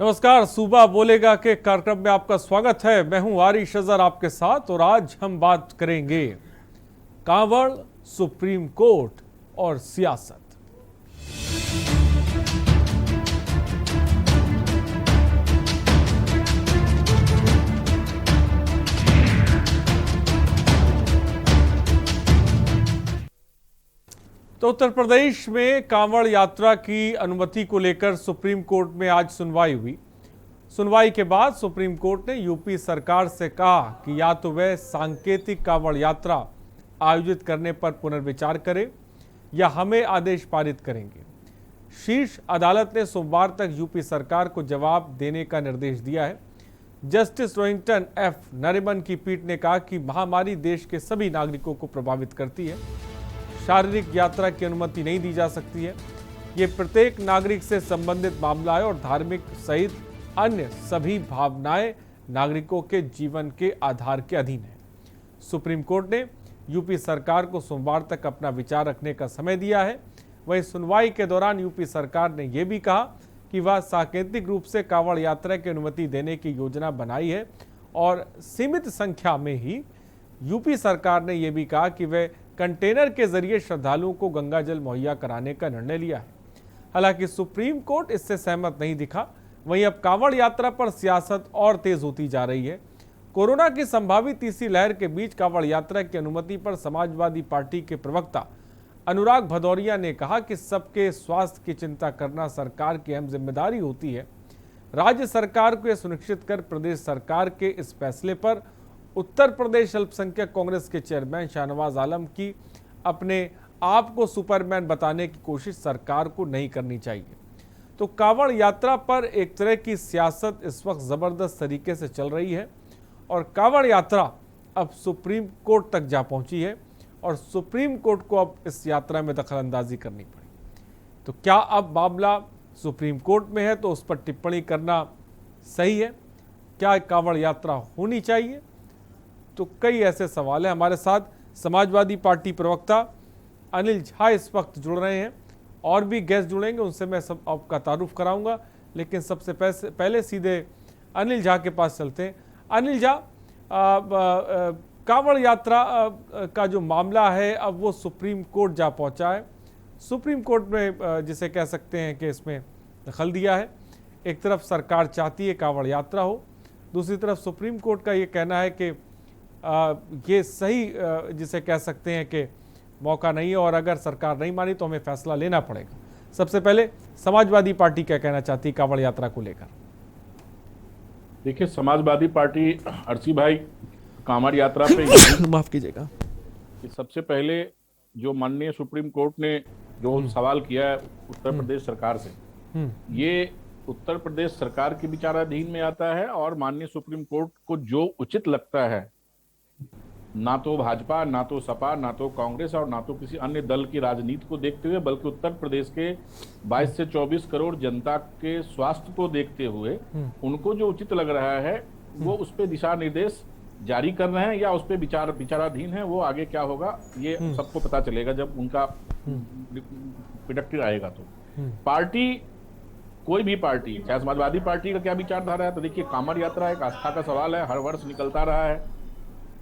नमस्कार, सूबा बोलेगा के कार्यक्रम में आपका स्वागत है। मैं हूं आरिश अजहर आपके साथ और आज हम बात करेंगे कांवड़, सुप्रीम कोर्ट और सियासत। तो उत्तर प्रदेश में कांवड़ यात्रा की अनुमति को लेकर सुप्रीम कोर्ट में आज सुनवाई हुई। सुनवाई के बाद सुप्रीम कोर्ट ने यूपी सरकार से कहा कि या तो वह सांकेतिक कांवड़ यात्रा आयोजित करने पर पुनर्विचार करे या हमें आदेश पारित करेंगे। शीर्ष अदालत ने सोमवार तक यूपी सरकार को जवाब देने का निर्देश दिया है। जस्टिस रोहिंटन एफ नरिमन की पीठ ने कहा कि महामारी देश के सभी नागरिकों को प्रभावित करती है, शारीरिक यात्रा की अनुमति नहीं दी जा सकती है। ये प्रत्येक नागरिक से संबंधित मामला है और धार्मिक सहित अन्य सभी भावनाएं नागरिकों के जीवन के आधार के अधीन है। सुप्रीम कोर्ट ने यूपी सरकार को सोमवार तक अपना विचार रखने का समय दिया है। वहीं सुनवाई के दौरान यूपी सरकार ने यह भी कहा कि वह सांकेतिक रूप से कांवड़ यात्रा की अनुमति देने की योजना बनाई है और सीमित संख्या में ही यूपी सरकार ने यह भी कहा कि वह कंटेनर के जरिए श्रद्धालुओं को गंगा जल मुहैया कराने का निर्णय लिया है। हालांकि सुप्रीम कोर्ट इससे सहमत नहीं दिखा। वहीं अब कांवड़ यात्रा पर सियासत और तेज होती जा रही है। कोरोना की संभावित तीसरी लहर के बीच कांवड़ यात्रा की अनुमति पर समाजवादी पार्टी के प्रवक्ता अनुराग भदौरिया ने कहा कि सबके स्वास्थ्य की चिंता करना सरकार की अहम जिम्मेदारी होती है। राज्य सरकार को यह सुनिश्चित कर प्रदेश सरकार के इस फैसले पर उत्तर प्रदेश अल्पसंख्यक कांग्रेस के चेयरमैन शाहनवाज आलम की अपने आप को सुपरमैन बताने की कोशिश सरकार को नहीं करनी चाहिए। तो कांवड़ यात्रा पर एक तरह की सियासत इस वक्त जबरदस्त तरीके से चल रही है और कांवड़ यात्रा अब सुप्रीम कोर्ट तक जा पहुंची है और सुप्रीम कोर्ट को अब इस यात्रा में दखलंदाजी करनी पड़ी। तो क्या अब मामला सुप्रीम कोर्ट में है तो उस पर टिप्पणी करना सही है? क्या कांवड़ यात्रा होनी चाहिए? तो कई ऐसे सवाल हैं। हमारे साथ समाजवादी पार्टी प्रवक्ता अनिल झा इस वक्त जुड़ रहे हैं और भी गेस्ट जुड़ेंगे, उनसे मैं सब आपका तारुफ कराऊंगा। लेकिन सबसे पहले सीधे अनिल झा के पास चलते हैं। अनिल झा, कांवड़ यात्रा का जो मामला है अब वो सुप्रीम कोर्ट जा पहुंचा है। सुप्रीम कोर्ट में जिसे कह सकते हैं कि इसमें दखल दिया है। एक तरफ सरकार चाहती है कांवड़ यात्रा हो, दूसरी तरफ सुप्रीम कोर्ट का ये कहना है कि ये सही जिसे कह सकते हैं कि मौका नहीं है और अगर सरकार नहीं मानी तो हमें फैसला लेना पड़ेगा। सबसे पहले समाजवादी पार्टी क्या कहना चाहती है कांवड़ यात्रा को लेकर? देखिए, समाजवादी पार्टी अर्शी भाई कांवड़ यात्रा पे माफ कीजिएगा कि सबसे पहले जो माननीय सुप्रीम कोर्ट ने जो सवाल किया है उत्तर प्रदेश सरकार से, ये उत्तर प्रदेश सरकार के विचाराधीन में आता है और माननीय सुप्रीम कोर्ट को जो उचित लगता है, ना तो भाजपा, ना तो सपा, ना तो कांग्रेस और ना तो किसी अन्य दल की राजनीति को देखते हुए, बल्कि उत्तर प्रदेश के 22 से 24 करोड़ जनता के स्वास्थ्य को देखते हुए उनको जो उचित लग रहा है वो उस पर दिशा निर्देश जारी कर रहे हैं या उस पर विचाराधीन है। वो आगे क्या होगा ये सबको पता चलेगा जब उनका प्रोडक्टिव आएगा। तो पार्टी, कोई भी पार्टी, चाहे समाजवादी पार्टी का क्या विचारधारा है, तो देखिए कांवड़ यात्रा एक आस्था का सवाल है, हर वर्ष निकलता रहा है।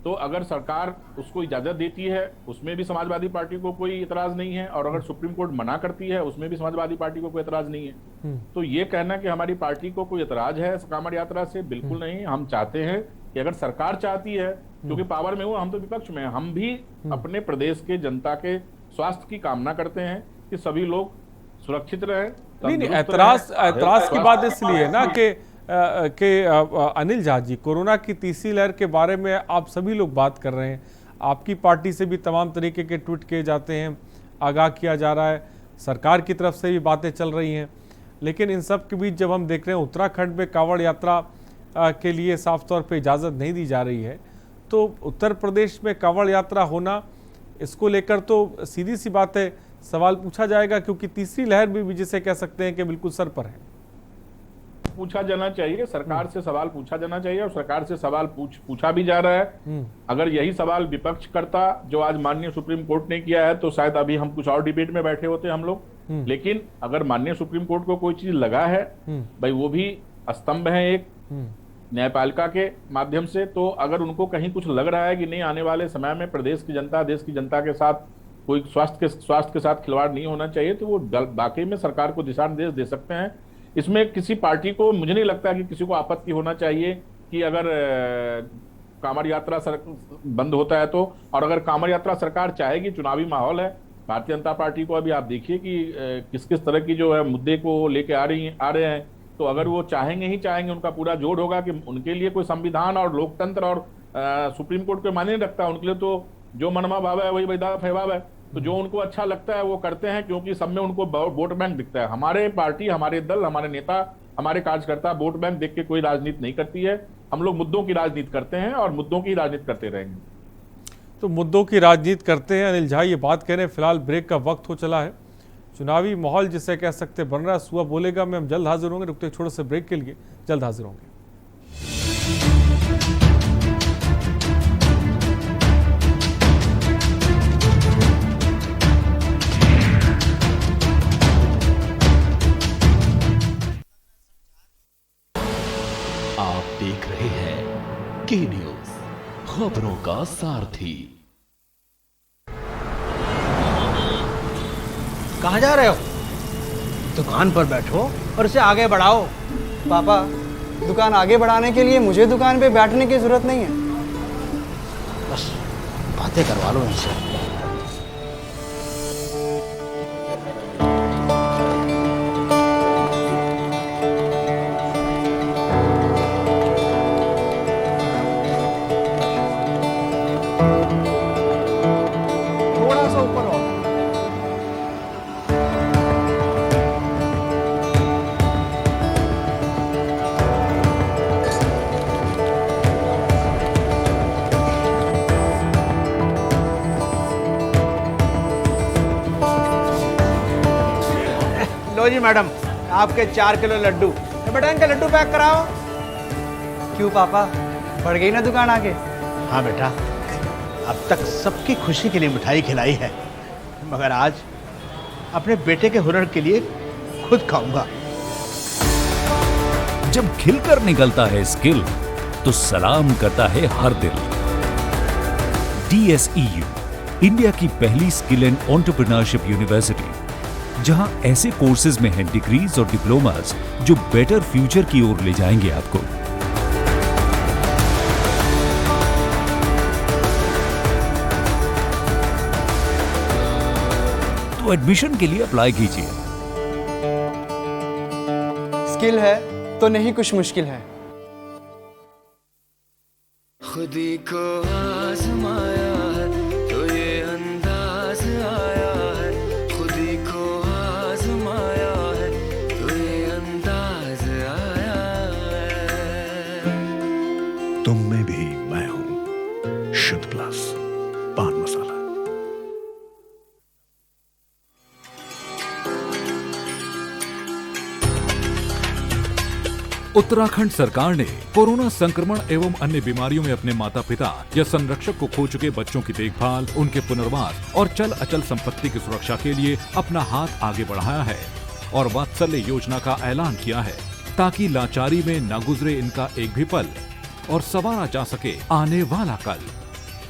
तो अगर सरकार उसको इजाजत देती है उसमें भी समाजवादी पार्टी को कोई इतराज नहीं है और अगर सुप्रीम कोर्ट मना करती है उसमें भी समाजवादी पार्टी को कोई इतराज नहीं है। तो ये कहना कि हमारी पार्टी को कोई इतराज है कांवड़ यात्रा से, बिल्कुल नहीं। हम चाहते हैं कि अगर सरकार चाहती है, क्योंकि पावर में हो, हम तो विपक्ष में हैं, हम भी अपने प्रदेश के जनता के स्वास्थ्य की कामना करते हैं कि सभी लोग सुरक्षित रहें। नहीं, ऐतराज की बात इसलिए ना कि अनिल झा जी, कोरोना की तीसरी लहर के बारे में आप सभी लोग बात कर रहे हैं, आपकी पार्टी से भी तमाम तरीके के ट्वीट किए जाते हैं, आगाह किया जा रहा है, सरकार की तरफ से भी बातें चल रही हैं। लेकिन इन सब के बीच जब हम देख रहे हैं उत्तराखंड में कांवड़ यात्रा के लिए साफ तौर पे इजाज़त नहीं दी जा रही है, तो उत्तर प्रदेश में कांवड़ यात्रा होना, इसको लेकर तो सीधी सी बात है, सवाल पूछा जाएगा, क्योंकि तीसरी लहर भी जिसे कह सकते हैं कि बिल्कुल सर पर है। पूछा जाना चाहिए, सरकार से सवाल पूछा जाना चाहिए और सरकार से सवाल पूछा भी जा रहा है। अगर यही सवाल विपक्ष करता जो आज माननीय सुप्रीम कोर्ट ने किया है, तो शायद अभी हम कुछ और डिबेट में बैठे होते हम लोग। लेकिन अगर माननीय सुप्रीम कोर्ट को कोई चीज लगा है, भाई वो भी स्तंभ हैं एक न्यायपालिका के माध्यम से। तो अगर उनको कहीं कुछ लग रहा है कि नहीं आने वाले समय में प्रदेश की जनता, देश की जनता के साथ कोई स्वास्थ्य के साथ खिलवाड़ नहीं होना चाहिए, तो वो वाकई में सरकार को दिशा निर्देश दे सकते हैं। इसमें किसी पार्टी को, मुझे नहीं लगता कि किसी को आपत्ति होना चाहिए कि अगर कांवड़ यात्रा बंद होता है तो, और अगर कांवड़ यात्रा सरकार चाहेगी, चुनावी माहौल है, भारतीय जनता पार्टी को अभी आप देखिए कि किस किस तरह की जो है मुद्दे को लेके आ रहे हैं। तो अगर वो चाहेंगे, उनका पूरा जोर होगा कि उनके लिए कोई संविधान और लोकतंत्र और सुप्रीम कोर्ट के मायने नहीं रखता। उनके लिए तो जो मनवा भाव है वही वैदा फैवाव है। तो जो उनको अच्छा लगता है वो करते हैं, क्योंकि सब में उनको वोट बैंक दिखता है। हमारे पार्टी, हमारे दल, हमारे नेता, हमारे कार्यकर्ता वोट बैंक देख के कोई राजनीति नहीं करती है। हम लोग मुद्दों की राजनीति करते हैं और मुद्दों की राजनीति करते रहेंगे। तो मुद्दों की राजनीति करते हैं अनिल झा, ये बात कह रहे हैं। फिलहाल ब्रेक का वक्त हो चला है, चुनावी माहौल जिसे कह सकते बन रहा है। सुबह बोलेगा में हम जल्द हाजिर होंगे। रुकते छोटे से ब्रेक के लिए, जल्द हाजिर होंगे। आप देख रहे हैं के न्यूज, खबरों का सारथी। कहाँ जा रहे हो? दुकान पर बैठो और इसे आगे बढ़ाओ। पापा, दुकान आगे बढ़ाने के लिए मुझे दुकान पे बैठने की जरूरत नहीं है। बस बातें करवा लो इनसे। थोड़ा सा ऊपर आओ। लो जी मैडम, आपके 4 किलो लड्डू। बेटा इनके लड्डू पैक कराओ। क्यों पापा, बढ़ गई ना दुकान आगे? हाँ बेटा, अब तक सबकी खुशी के लिए मिठाई खिलाई है, मगर आज अपने बेटे के हुनर के लिए खुद खाऊंगा। जब खिलकर निकलता है स्किल, तो सलाम करता है हर दिल। DSEU, इंडिया की पहली स्किल एंड एंटरप्रेन्योरशिप यूनिवर्सिटी, जहां ऐसे कोर्सेज में हैं डिग्रीज और डिप्लोमास जो बेटर फ्यूचर की ओर ले जाएंगे आपको। तो एडमिशन के लिए अप्लाई कीजिए। स्किल है तो नहीं कुछ मुश्किल है। खुदी को आजमाया है तो ये अंदाज आया है, खुदी को आजमाया है तो ये अंदाज आया है। तुम में भी मैं हूं, शुद्ध प्लस पान मसाला। उत्तराखंड सरकार ने कोरोना संक्रमण एवं अन्य बीमारियों में अपने माता पिता या संरक्षक को खो चुके बच्चों की देखभाल, उनके पुनर्वास और चल अचल संपत्ति की सुरक्षा के लिए अपना हाथ आगे बढ़ाया है और वात्सल्य योजना का ऐलान किया है, ताकि लाचारी में न गुजरे इनका एक भी पल और संवारा जा सके आने वाला कल।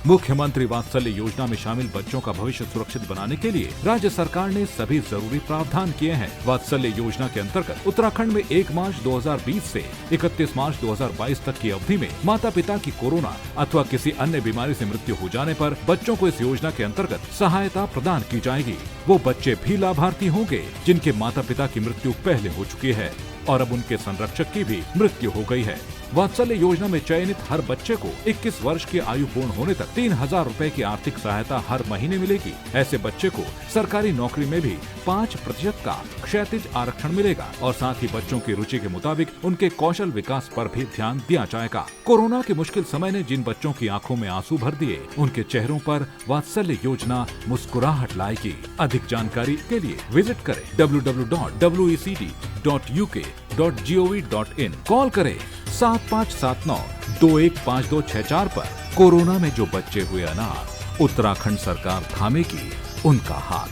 मुख्यमंत्री वात्सल्य योजना में शामिल बच्चों का भविष्य सुरक्षित बनाने के लिए राज्य सरकार ने सभी जरूरी प्रावधान किए हैं। वात्सल्य योजना के अंतर्गत उत्तराखंड में 1 मार्च 2020 से 31 मार्च 2022 तक की अवधि में माता पिता की कोरोना अथवा किसी अन्य बीमारी से मृत्यु हो जाने पर बच्चों को इस योजना के अंतर्गत सहायता प्रदान की जाएगी। वो बच्चे भी लाभार्थी होंगे जिनके माता पिता की मृत्यु पहले हो चुकी है और अब उनके संरक्षक की भी मृत्यु हो गई है। वात्सल्य योजना में चयनित हर बच्चे को 21 वर्ष की आयु पूर्ण होने तक 3000 रुपए की आर्थिक सहायता हर महीने मिलेगी। ऐसे बच्चे को सरकारी नौकरी में भी 5% का क्षैतिज आरक्षण मिलेगा और साथ ही बच्चों की रुचि के मुताबिक उनके कौशल विकास पर भी ध्यान दिया जाएगा। कोरोना के मुश्किल समय ने जिन बच्चों की आंखों में आंसू भर दिए, उनके चेहरों पर वात्सल्य योजना मुस्कुराहट लाएगी। अधिक जानकारी के लिए विजिट करें www.wecd.uk.gov.in। कॉल करें 7579-215264 पर। कोरोना में जो बच्चे हुए अनाथ, उत्तराखंड सरकार थामेगी उनका हाथ।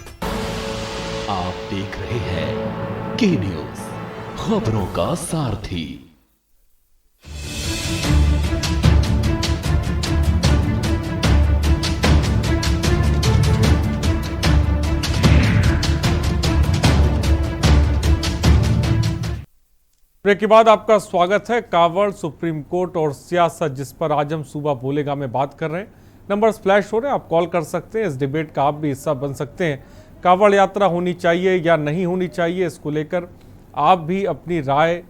आप देख रहे हैं के न्यूज, खबरों का सारथी। ब्रेक के बाद आपका स्वागत है। कांवड़, सुप्रीम कोर्ट और सियासत, जिस पर आज हम सुबह बोलेगा में बात कर रहे हैं। नंबर्स फ्लैश हो रहे हैं, आप कॉल कर सकते हैं। इस डिबेट का आप भी हिस्सा बन सकते हैं। कांवड़ यात्रा होनी चाहिए या नहीं होनी चाहिए, इसको लेकर आप भी अपनी राय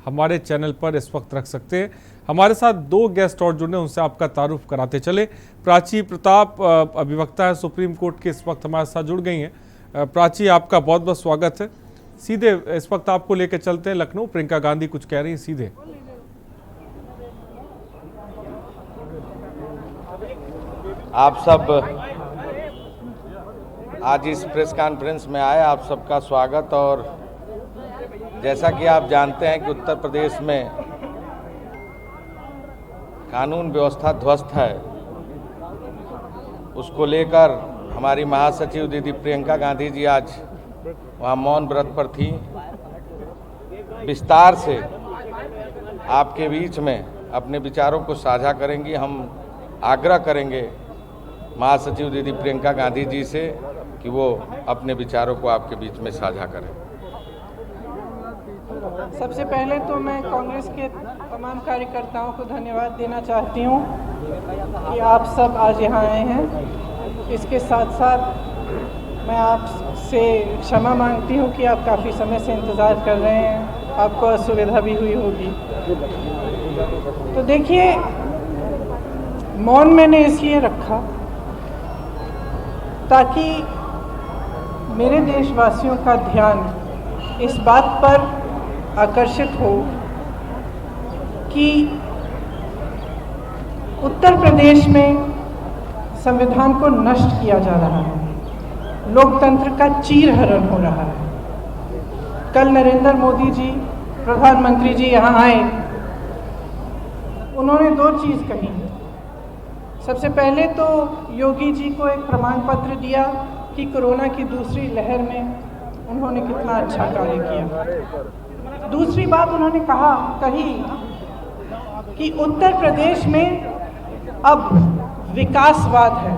हमारे चैनल पर इस वक्त रख सकते हैं। हमारे साथ दो गेस्ट और जुड़े, उनसे आपका तारुफ कराते चले। प्राची प्रताप अभिवक्ता है सुप्रीम कोर्ट के, इस वक्त हमारे साथ जुड़ गई हैं। प्राची, आपका बहुत बहुत स्वागत है। सीधे इस वक्त आपको लेकर चलते हैं लखनऊ। प्रियंका गांधी कुछ कह रही हैं, सीधे। आप सब आज इस प्रेस कॉन्फ्रेंस में आए, आप सबका स्वागत। और जैसा कि आप जानते हैं कि उत्तर प्रदेश में कानून व्यवस्था ध्वस्त है, उसको लेकर हमारी महासचिव दीदी प्रियंका गांधी जी आज वहाँ मौन व्रत पर थी। विस्तार से आपके बीच में अपने विचारों को साझा करेंगी। हम आग्रह करेंगे महासचिव दीदी प्रियंका गांधी जी से कि वो अपने विचारों को आपके बीच में साझा करें। सबसे पहले तो मैं कांग्रेस के तमाम कार्यकर्ताओं को धन्यवाद देना चाहती हूँ कि आप सब आज यहाँ आए हैं। इसके साथ साथ मैं आपसे क्षमा मांगती हूँ कि आप काफ़ी समय से इंतज़ार कर रहे हैं, आपको असुविधा भी हुई होगी। तो देखिए, मौन मैंने इसलिए रखा ताकि मेरे देशवासियों का ध्यान इस बात पर आकर्षित हो कि उत्तर प्रदेश में संविधान को नष्ट किया जा रहा है, लोकतंत्र का चीरहरण हो रहा है। कल नरेंद्र मोदी जी, प्रधानमंत्री जी यहाँ आए, उन्होंने दो चीज़ कही। सबसे पहले तो योगी जी को एक प्रमाण पत्र दिया कि कोरोना की दूसरी लहर में उन्होंने कितना अच्छा कार्य किया। दूसरी बात उन्होंने कही कि उत्तर प्रदेश में अब विकासवाद है।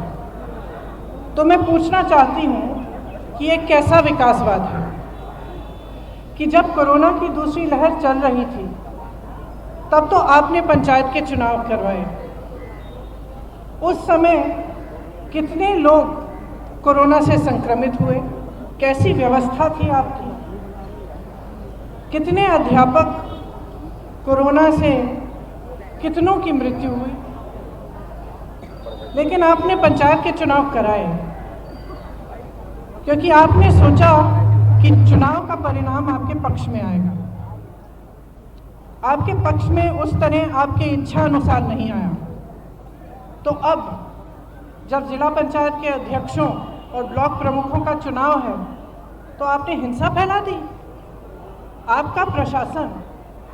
तो मैं पूछना चाहती हूँ कि ये कैसा विकासवाद है कि जब कोरोना की दूसरी लहर चल रही थी तब तो आपने पंचायत के चुनाव करवाए। उस समय कितने लोग कोरोना से संक्रमित हुए, कैसी व्यवस्था थी आपकी, कितने अध्यापक कोरोना से कितनों की मृत्यु हुई। लेकिन आपने पंचायत के चुनाव कराए क्योंकि आपने सोचा कि चुनाव का परिणाम आपके पक्ष में आएगा। आपके पक्ष में उस तरह आपके इच्छा अनुसार नहीं आया। तो अब जब जिला पंचायत के अध्यक्षों और ब्लॉक प्रमुखों का चुनाव है तो आपने हिंसा फैला दी। आपका प्रशासन,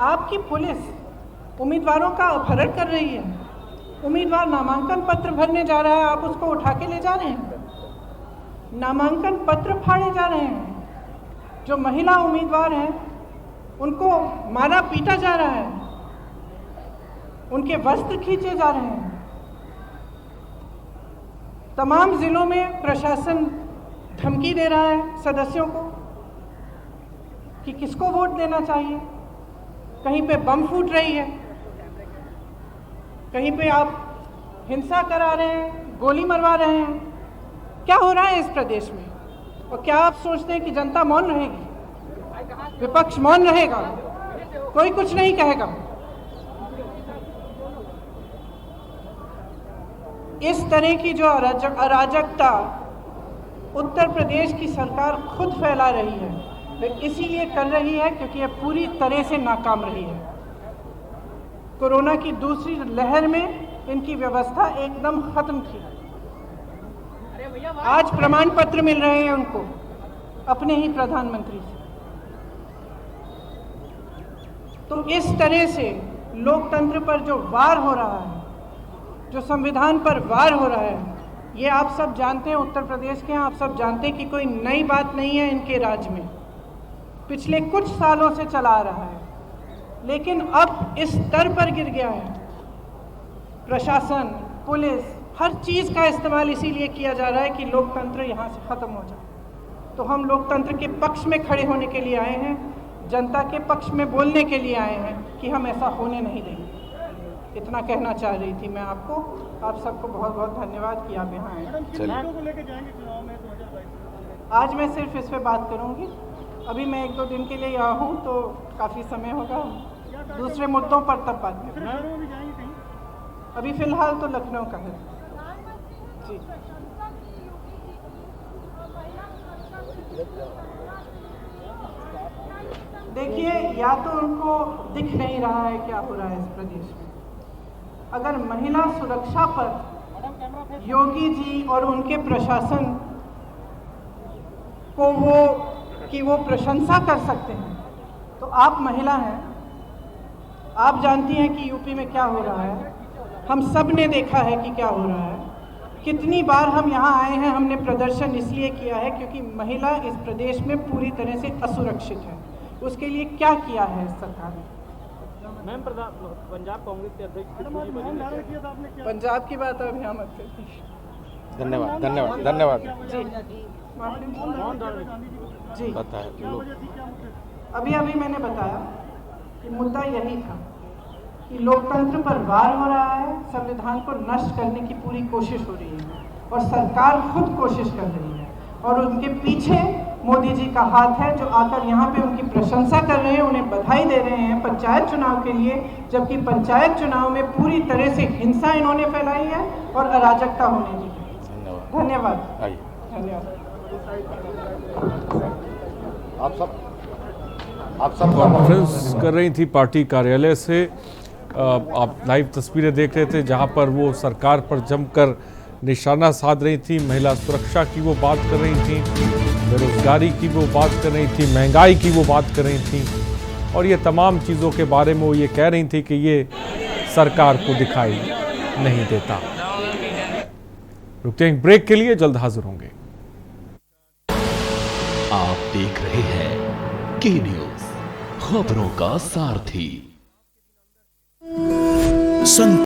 आपकी पुलिस उम्मीदवारों का अपहरण कर रही है। उम्मीदवार नामांकन पत्र भरने जा रहा है, आप उसको उठा के ले जा रहे हैं। नामांकन पत्र फाड़े जा रहे हैं। जो महिला उम्मीदवार हैं उनको मारा पीटा जा रहा है, उनके वस्त्र खींचे जा रहे हैं। तमाम जिलों में प्रशासन धमकी दे रहा है सदस्यों को कि किसको वोट देना चाहिए। कहीं पे बम फूट रही है, कहीं पे आप हिंसा करा रहे हैं, गोली मरवा रहे हैं। क्या हो रहा है इस प्रदेश में? और क्या आप सोचते हैं कि जनता मौन रहेगी, विपक्ष मौन रहेगा, कोई कुछ नहीं कहेगा? इस तरह की जो अराजकता उत्तर प्रदेश की सरकार खुद फैला रही है, वे इसीलिए कर रही है क्योंकि ये पूरी तरह से नाकाम रही है। कोरोना की दूसरी लहर में इनकी व्यवस्था एकदम खत्म थी। आज प्रमाण पत्र मिल रहे हैं उनको अपने ही प्रधानमंत्री से। तो इस तरह से लोकतंत्र पर जो वार हो रहा है, जो संविधान पर वार हो रहा है, ये आप सब जानते हैं। उत्तर प्रदेश के आप सब जानते हैं कि कोई नई बात नहीं है इनके राज्य में, पिछले कुछ सालों से चला आ रहा है। लेकिन अब इस स्तर पर गिर गया है। प्रशासन, पुलिस, हर चीज़ का इस्तेमाल इसीलिए किया जा रहा है कि लोकतंत्र यहाँ से ख़त्म हो जाए। तो हम लोकतंत्र के पक्ष में खड़े होने के लिए आए हैं जनता के पक्ष में बोलने के लिए आए हैं कि हम ऐसा होने नहीं देंगे। इतना कहना चाह रही थी मैं आपको। आप सबको बहुत बहुत धन्यवाद कि आप यहाँ आए। आज मैं सिर्फ इस पे बात करूँगी। अभी मैं 1-2 दिन के लिए यहाँ हूँ तो काफ़ी समय होगा, दूसरे मुद्दों पर तब बात करेंगे। अभी फ़िलहाल तो लखनऊ का है जी। देखिए, या तो उनको दिख नहीं रहा है क्या हो रहा है इस प्रदेश में। अगर महिला सुरक्षा पर योगी जी और उनके प्रशासन को वो प्रशंसा कर सकते हैं, तो आप महिला हैं, आप जानती हैं कि यूपी में क्या हो रहा है। हम सब ने देखा है कि क्या हो रहा है। कितनी बार हम यहाँ आए हैं, हमने प्रदर्शन इसलिए किया है क्योंकि महिला इस प्रदेश में पूरी तरह से असुरक्षित है। उसके लिए क्या किया है इस सरकार ने? मैम, पंजाब कांग्रेस के अध्यक्ष पंजाब की बात अभी हम मत करते। धन्यवाद धन्यवाद धन्यवाद जी। अभी मैंने बताया कि मुद्दा यही था कि लोकतंत्र पर वार हो रहा है, संविधान को नष्ट करने की पूरी कोशिश हो रही है और सरकार खुद कोशिश कर रही है और उनके पीछे मोदी जी का हाथ है, जो आकर यहाँ पे उनकी प्रशंसा कर रहे हैं, उन्हें बधाई दे रहे हैं पंचायत चुनाव के लिए, जबकि पंचायत चुनाव में पूरी तरह से हिंसा इन्होंने फैलाई है और अराजकता होने दी है। धन्यवाद। धन्यवाद। आप सब कॉन्फ्रेंस कर रही थी पार्टी कार्यालय से। आप लाइव तस्वीरें देख रहे थे जहां पर वो सरकार पर जमकर निशाना साध रही थी। महिला सुरक्षा की वो बात कर रही थी, बेरोजगारी की वो बात कर रही थी, महंगाई की वो बात कर रही थी और ये तमाम चीज़ों के बारे में वो ये कह रही थी कि ये सरकार को दिखाई नहीं देता। रुकते हैं ब्रेक के लिए, जल्द हाजिर होंगे। आप देख रहे हैं के न्यूज़, खबरों का सारथी।